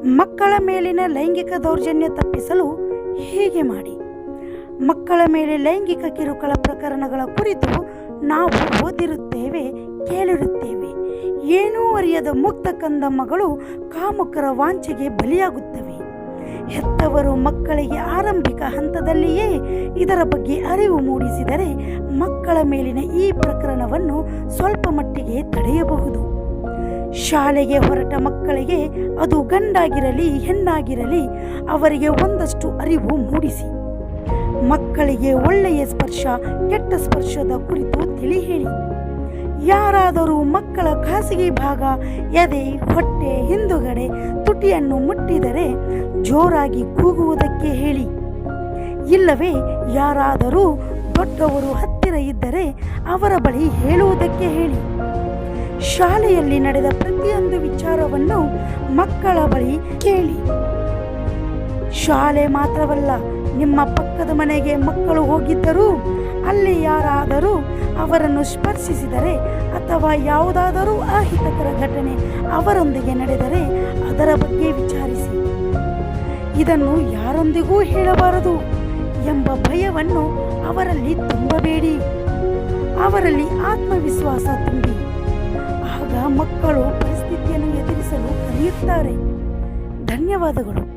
ಮಕ್ಕಳ ಮೇಲಿನ ಲೈಂಗಿಕ ದೌರ್ಜನ್ಯ ತಪ್ಪಿಸಲು ಹೀಗೆ ಮಾಡಿ. ಮಕ್ಕಳ ಮೇಲೆ ಲೈಂಗಿಕ ಕಿರುಕುಳ ಪ್ರಕರಣಗಳ ಕುರಿತು ನಾವು ಓದಿರುತ್ತೇವೆ, ಕೇಳಿರುತ್ತೇವೆ. ಏನೂ ಅರಿಯದ ಮುಕ್ತ ಕಂದಮ್ಮಗಳು ಕಾಮುಕರ ವಾಂಛೆಗೆ ಬಲಿಯಾಗುತ್ತವೆ. ಹೆತ್ತವರು ಮಕ್ಕಳಿಗೆ ಆರಂಭಿಕ ಹಂತದಲ್ಲಿಯೇ ಇದರ ಬಗ್ಗೆ ಅರಿವು ಮೂಡಿಸಿದರೆ ಮಕ್ಕಳ ಮೇಲಿನ ಈ ಪ್ರಕರಣವನ್ನು ಸ್ವಲ್ಪ ಮಟ್ಟಿಗೆ ತಡೆಯಬಹುದು. ಶಾಲೆಗೆ ಹೊರಟ ಮಕ್ಕಳಿಗೆ, ಅದು ಗಂಡಾಗಿರಲಿ ಹೆಣ್ಣಾಗಿರಲಿ, ಅವರಿಗೆ ಒಂದಷ್ಟು ಅರಿವು ಮೂಡಿಸಿ. ಮಕ್ಕಳಿಗೆ ಒಳ್ಳೆಯ ಸ್ಪರ್ಶ, ಕೆಟ್ಟ ಸ್ಪರ್ಶದ ಕುರಿತು ತಿಳಿ ಹೇಳಿ. ಯಾರಾದರೂ ಮಕ್ಕಳ ಖಾಸಗಿ ಭಾಗ, ಎದೆ, ಹೊಟ್ಟೆ, ಹಿಂದುಗಡೆ, ತುಟಿಯನ್ನು ಮುಟ್ಟಿದರೆ ಜೋರಾಗಿ ಕೂಗುವುದಕ್ಕೆ ಹೇಳಿ. ಇಲ್ಲವೇ ಯಾರಾದರೂ ದೊಡ್ಡವರು ಹತ್ತಿರ ಇದ್ದರೆ ಅವರ ಬಳಿ ಹೇಳುವುದಕ್ಕೆ ಹೇಳಿ. ಶಾಲೆಯಲ್ಲಿ ನಡೆದ ಪ್ರತಿಯೊಂದು ವಿಚಾರವನ್ನು ಮಕ್ಕಳ ಬಳಿ ಕೇಳಿ. ಶಾಲೆ ಮಾತ್ರವಲ್ಲ, ನಿಮ್ಮ ಪಕ್ಕದ ಮನೆಗೆ ಮಕ್ಕಳು ಹೋಗಿದ್ದರೂ ಅಲ್ಲಿ ಯಾರಾದರೂ ಅವರನ್ನು ಸ್ಪರ್ಶಿಸಿದರೆ ಅಥವಾ ಯಾವುದಾದರೂ ಅಹಿತಕರ ಘಟನೆ ಅವರೊಂದಿಗೆ ನಡೆದರೆ ಅದರ ಬಗ್ಗೆ ವಿಚಾರಿಸಿ. ಇದನ್ನು ಯಾರೊಂದಿಗೂ ಹೇಳಬಾರದು ಎಂಬ ಭಯವನ್ನು ಅವರಲ್ಲಿ ತುಂಬಬೇಡಿ. ಅವರಲ್ಲಿ ಆತ್ಮವಿಶ್ವಾಸ ತುಂಬಿ. ಆಗ ಮಕ್ಕಳು ಪರಿಸ್ಥಿತಿಯನ್ನು ಎದುರಿಸಲು ಕಲಿಯುತ್ತಾರೆ. ಧನ್ಯವಾದಗಳು.